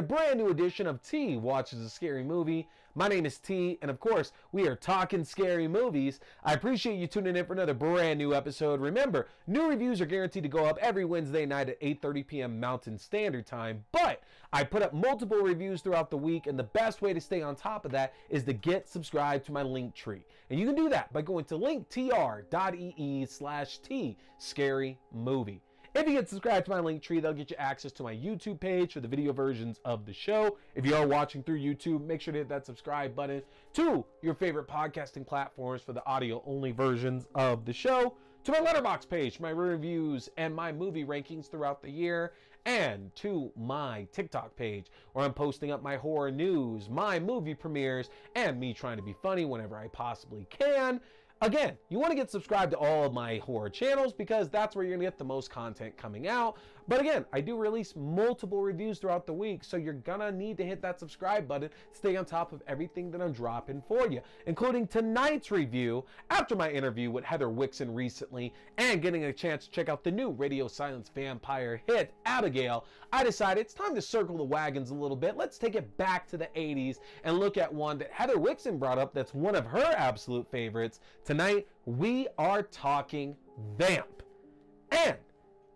another brand new edition of T Watches a Scary Movie. My name is T, and of course, we are talking scary movies. I appreciate you tuning in for another brand new episode. Remember, new reviews are guaranteed to go up every Wednesday night at 8:30 p.m. Mountain Standard Time, but I put up multiple reviews throughout the week, and the best way to stay on top of that is to get subscribed to my link tree. And you can do that by going to linktr.ee/T Scary Movie. If you get subscribed to my link tree, that'll get you access to my YouTube page for the video versions of the show. If you are watching through YouTube, make sure to hit that subscribe button to your favorite podcasting platforms for the audio-only versions of the show, to my Letterboxd page, my reviews and my movie rankings throughout the year, and to my TikTok page, where I'm posting up my horror news, my movie premieres, and me trying to be funny whenever I possibly can. Again, you want to get subscribed to all of my horror channels because that's where you're going to get the most content coming out. But again, I do release multiple reviews throughout the week, so you're going to need to hit that subscribe button to stay on top of everything that I'm dropping for you, including tonight's review after my interview with Heather Wixson recently and getting a chance to check out the new radio silence vampire hit, Abigail. I decided it's time to circle the wagons a little bit. Let's take it back to the 80s and look at one that Heather Wixson brought up that's one of her absolute favorites. Tonight, we are talking Vamp. And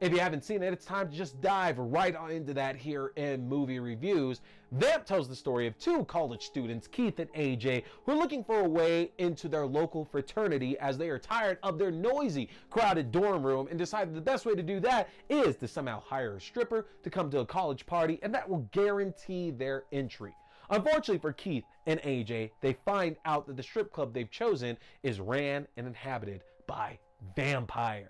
if you haven't seen it, it's time to just dive right on into that here in movie reviews. Vamp tells the story of two college students, Keith and AJ, who are looking for a way into their local fraternity as they are tired of their noisy, crowded dorm room and decided the best way to do that is to somehow hire a stripper to come to a college party, and that will guarantee their entry. Unfortunately for Keith and AJ, they find out that the strip club they've chosen is ran and inhabited by vampires.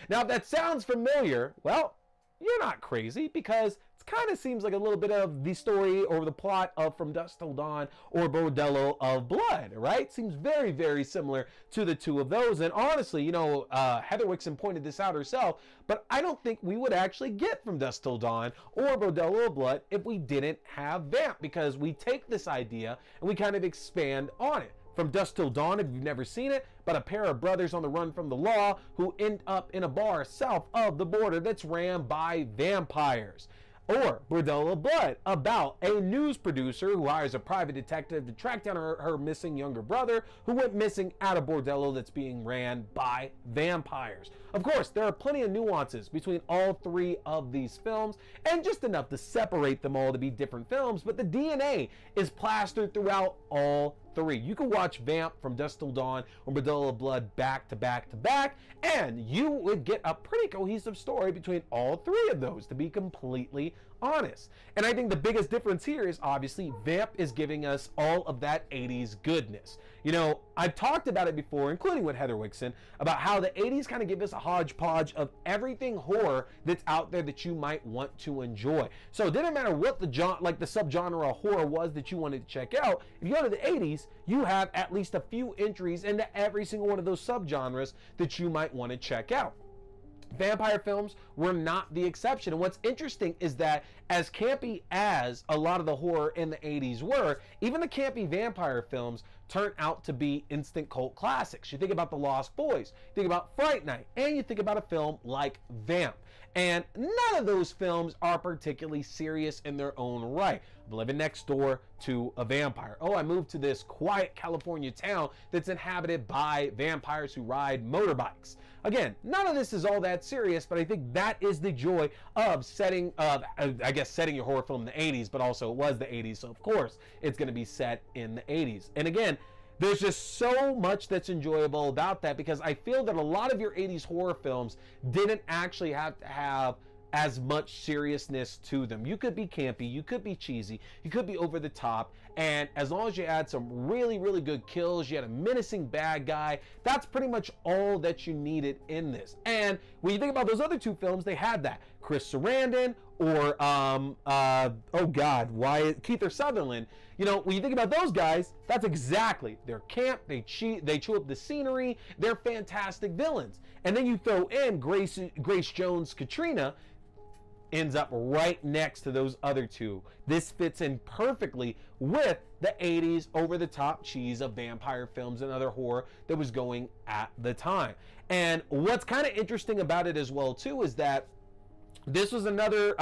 Now, if that sounds familiar, well, you're not crazy, because it kind of seems like a little bit of the story or the plot of From Dusk Till Dawn or Bordello of Blood, right? Seems very, very similar to the two of those. And honestly, you know, Heather Wixson pointed this out herself, but I don't think we would actually get From Dusk Till Dawn or Bordello of Blood if we didn't have Vamp, because we take this idea and we kind of expand on it. From Dusk Till Dawn, if you've never seen it, about a pair of brothers on the run from the law who end up in a bar south of the border that's ran by vampires. Or Bordello of Blood, about a news producer who hires a private detective to track down her missing younger brother who went missing at a bordello that's being ran by vampires. Of course, there are plenty of nuances between all three of these films, and just enough to separate them all to be different films, but the DNA is plastered throughout all three. You can watch Vamp, From Dusk Till Dawn, or Bordello of Blood back to back to back, and you would get a pretty cohesive story between all three of those, to be completely honest. And I think the biggest difference here is obviously Vamp is giving us all of that 80s goodness. You know, I've talked about it before, including with Heather Wixson, about how the 80s kind of give us a hodgepodge of everything horror that's out there that you might want to enjoy. So it didn't matter what the subgenre of horror was that you wanted to check out. If you go to the 80s, you have at least a few entries into every single one of those subgenres that you might want to check out. Vampire films were not the exception. And what's interesting is that as campy as a lot of the horror in the 80s were, even the campy vampire films turned out to be instant cult classics. You think about The Lost Boys, you think about Fright Night, and you think about a film like Vamp. And none of those films are particularly serious in their own right. I'm living next door to a vampire. Oh, I moved to this quiet California town that's inhabited by vampires who ride motorbikes. Again, none of this is all that serious, but I think that is the joy of setting your horror film in the 80s, but also it was the 80s, so of course it's going to be set in the 80s. And again, there's just so much that's enjoyable about that, because I feel that a lot of your 80s horror films didn't actually have to have as much seriousness to them. You could be campy, you could be cheesy, you could be over the top, and as long as you had some really, really good kills, you had a menacing bad guy, that's pretty much all that you needed in this. And when you think about those other two films, they had that. Chris Sarandon or Kiefer Sutherland. You know, when you think about those guys, that's exactly, they're camp, they cheat, they chew up the scenery, they're fantastic villains. And then you throw in Grace Jones' Katrina, ends up right next to those other two. This fits in perfectly with the 80s over-the-top cheese of vampire films and other horror that was going at the time. And what's kind of interesting about it as well too is that this was another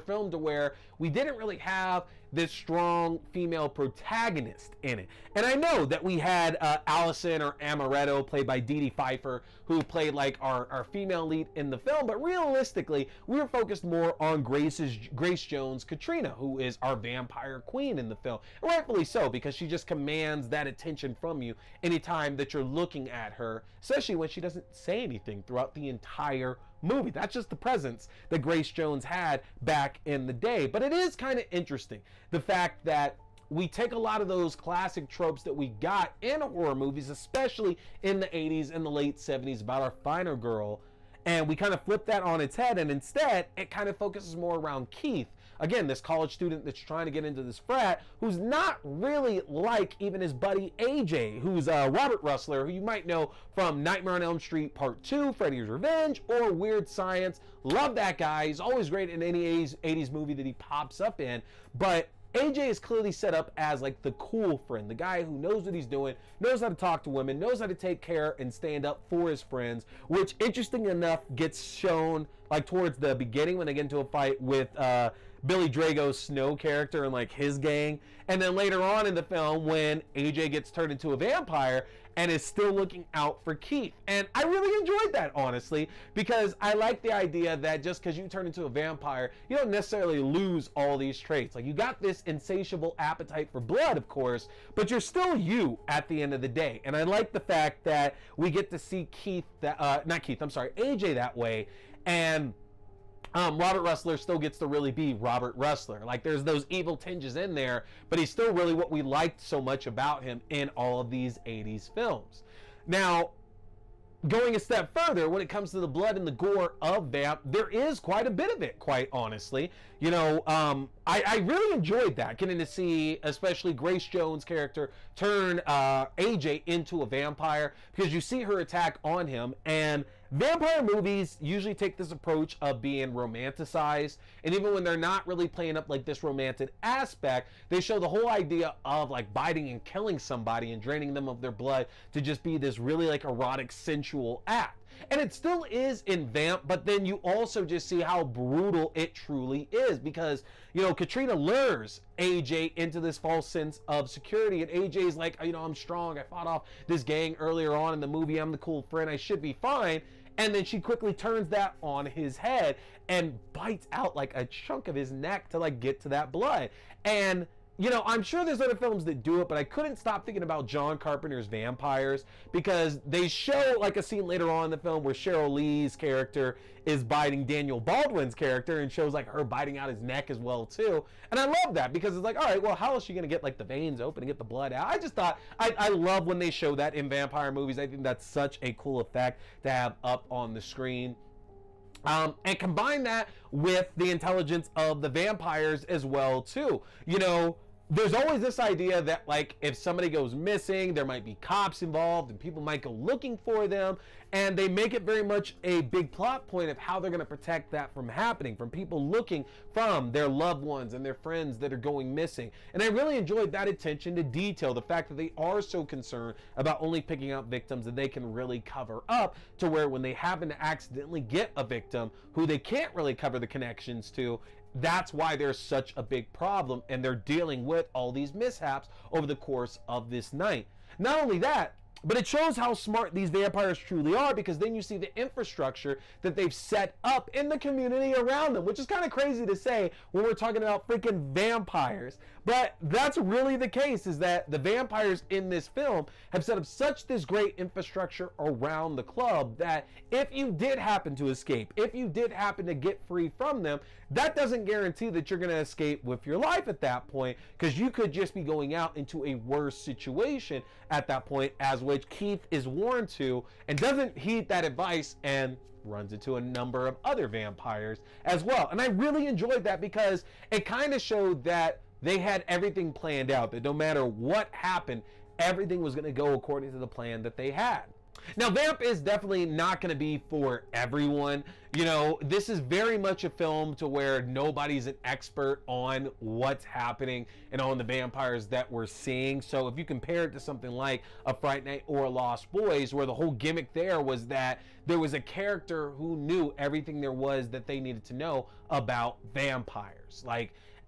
film to where we didn't really have this strong female protagonist in it. And I know that we had Allison or Amaretto, played by Dee Dee Pfeiffer, who played like our female lead in the film, but realistically, we were focused more on Grace Jones Katrina, who is our vampire queen in the film. And rightfully so, because she just commands that attention from you anytime that you're looking at her, especially when she doesn't say anything throughout the entire movie. That's just the presence that Grace Jones had back in the day. But it is kind of interesting, the fact that we take a lot of those classic tropes that we got in horror movies, especially in the 80s and the late 70s, about our finer girl, and we kind of flip that on its head, and instead it kind of focuses more around Keith. Again, this college student that's trying to get into this frat, who's not really like even his buddy AJ, who's Robert Rustler, who you might know from Nightmare on Elm Street Part 2, Freddy's Revenge, or Weird Science. Love that guy. He's always great in any 80s movie that he pops up in. But AJ is clearly set up as like the cool friend, the guy who knows what he's doing, knows how to talk to women, knows how to take care and stand up for his friends, which, interesting enough, gets shown like towards the beginning when they get into a fight with Billy Drago's Snow character and like his gang. And then later on in the film when AJ gets turned into a vampire and is still looking out for Keith. And I really enjoyed that, honestly, because I like the idea that just because you turn into a vampire, you don't necessarily lose all these traits. Like, you got this insatiable appetite for blood, of course, but you're still you at the end of the day. And I like the fact that we get to see AJ that way. And Robert Rustler still gets to really be Robert Rustler. Like, there's those evil tinges in there, but he's still really what we liked so much about him in all of these 80s films. Now, going a step further, when it comes to the blood and the gore of Vamp, there is quite a bit of it, quite honestly. You know, I really enjoyed that, getting to see especially Grace Jones' character turn AJ into a vampire, because you see her attack on him, and vampire movies usually take this approach of being romanticized, and even when they're not really playing up like this romantic aspect, they show the whole idea of like biting and killing somebody and draining them of their blood to just be this really like erotic, sensual act. And it still is in Vamp, but then you also just see how brutal it truly is, because, you know, Katrina lures AJ into this false sense of security, and AJ's like, you know, I'm strong, I fought off this gang earlier on in the movie, I'm the cool friend, I should be fine. And then she quickly turns that on his head and bites out like a chunk of his neck to like get to that blood. And, you know, I'm sure there's other films that do it, but I couldn't stop thinking about John Carpenter's Vampires, because they show like a scene later on in the film where Cheryl Lee's character is biting Daniel Baldwin's character, and shows like her biting out his neck as well too. And I love that, because it's like, all right, well, how is she going to get like the veins open and get the blood out? I just thought, I love when they show that in vampire movies. I think that's such a cool effect to have up on the screen. And combine that with the intelligence of the vampires as well too. You know, there's always this idea that like if somebody goes missing, there might be cops involved and people might go looking for them, and they make it very much a big plot point of how they're going to protect that from happening, from people looking from their loved ones and their friends that are going missing. And I really enjoyed that attention to detail, the fact that they are so concerned about only picking out victims that they can really cover up, to where when they happen to accidentally get a victim who they can't really cover the connections to, that's why there's such a big problem, and they're dealing with all these mishaps over the course of this night. Not only that, but it shows how smart these vampires truly are, because then you see the infrastructure that they've set up in the community around them, which is kind of crazy to say when we're talking about freaking vampires. But that's really the case, is that the vampires in this film have set up such this great infrastructure around the club that if you did happen to escape, if you did happen to get free from them, that doesn't guarantee that you're going to escape with your life at that point, because you could just be going out into a worse situation at that point, as which Keith is warned to, and doesn't heed that advice and runs into a number of other vampires as well. And I really enjoyed that, because it kind of showed that they had everything planned out, that no matter what happened, everything was going to go according to the plan that they had. Now, Vamp is definitely not going to be for everyone. You know, this is very much a film to where nobody's an expert on what's happening and on the vampires that we're seeing. So if you compare it to something like a Fright Night or a Lost Boys, where the whole gimmick there was that there was a character who knew everything there was that they needed to know about vampires.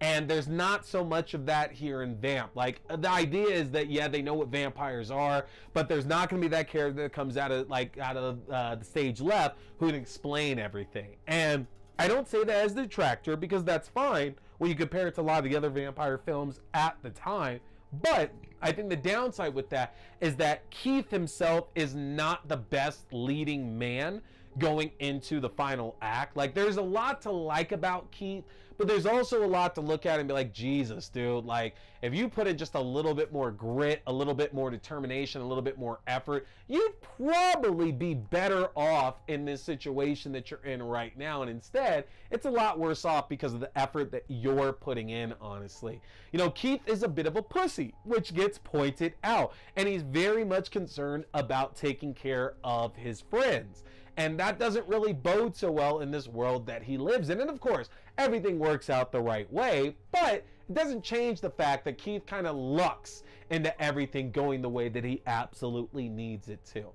And there's not so much of that here in Vamp. Like, the idea is that, yeah, they know what vampires are, but there's not going to be that character that comes out of the stage left who can explain everything. And I don't say that as a detractor, because that's fine when you compare it to a lot of the other vampire films at the time. But I think the downside with that is that Keith himself is not the best leading man going into the final act. Like, there's a lot to like about Keith, but there's also a lot to look at and be like, Jesus, dude, like, if you put in just a little bit more grit, a little bit more determination, a little bit more effort, you'd probably be better off in this situation that you're in right now. And instead, it's a lot worse off because of the effort that you're putting in, honestly. You know, Keith is a bit of a pussy, which gets pointed out, and he's very much concerned about taking care of his friends. And that doesn't really bode so well in this world that he lives in. And of course, everything works out the right way, but it doesn't change the fact that Keith kind of lucks into everything going the way that he absolutely needs it to.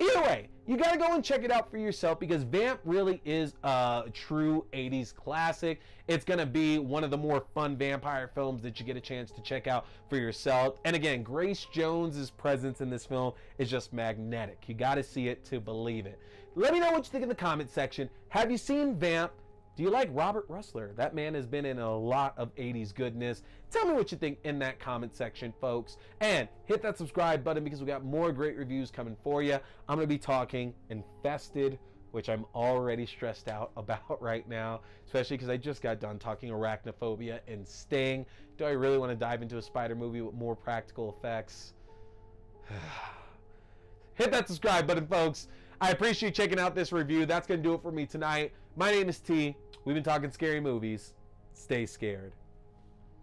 Either way, you got to go and check it out for yourself, because Vamp really is a true 80s classic. It's going to be one of the more fun vampire films that you get a chance to check out for yourself. And again, Grace Jones's presence in this film is just magnetic. You got to see it to believe it. Let me know what you think in the comment section. Have you seen Vamp? Do you like Robert Russler? That man has been in a lot of 80s goodness. Tell me what you think in that comment section, folks. And hit that subscribe button, because we got more great reviews coming for you. I'm going to be talking Infested, which I'm already stressed out about right now, especially because I just got done talking Arachnophobia and Sting. Do I really want to dive into a spider movie with more practical effects? Hit that subscribe button, folks. I appreciate you checking out this review. That's going to do it for me tonight. My name is T. We've been talking scary movies. Stay scared.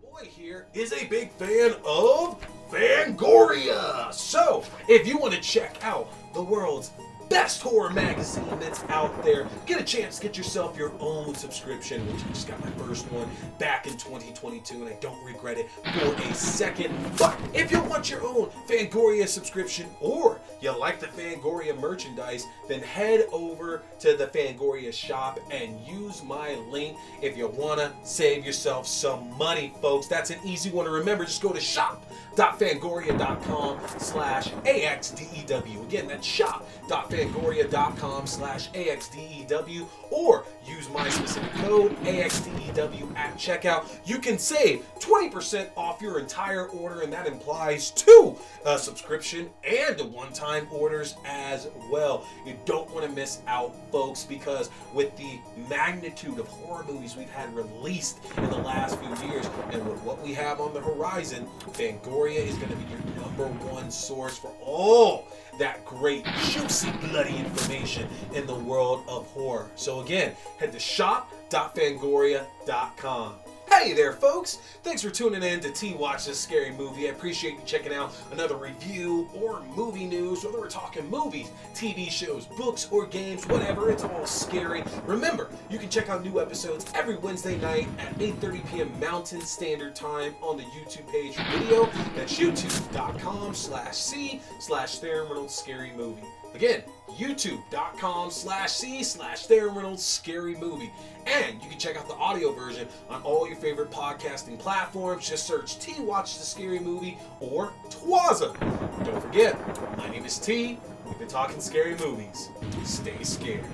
Boy here is a big fan of Fangoria. So, if you want to check out the world's best horror magazine that's out there, get a chance to get yourself your own subscription, which I just got my first one back in 2022, and I don't regret it for a second. But if you want your own Fangoria subscription, or you like the Fangoria merchandise, then head over to the Fangoria shop and use my link if you want to save yourself some money, folks. That's an easy one to remember. Just go to shop.fangoria.com/AXDEW. Again, that's shop.fangoria.com/AXDEW, or use my specific code AXDEW at checkout. You can save 20% off your entire order, and that implies 2 subscription and one-time orders as well. You don't want to miss out, folks, because with the magnitude of horror movies we've had released in the last few years, and with what we have on the horizon, Fangoria is going to be your #1 source for all that great, juicy, bloody information in the world of horror. So again, head to shop.fangoria.com. Hey there, folks! Thanks for tuning in to T Watch This Scary Movie. I appreciate you checking out another review or movie news, whether we're talking movies, TV shows, books, or games, whatever. It's all scary. Remember, you can check out new episodes every Wednesday night at 8:30 p.m. Mountain Standard Time on the YouTube page for video. That's youtube.com/C/Theron Reynolds Scary Movie. Again, youtube.com/C/Theron Reynolds Scary Movie. And you can check out the audio version on all your favorite podcasting platforms. Just search T Watch the Scary Movie or TWASM. Don't forget, my name is T. We've been talking scary movies. Stay scared.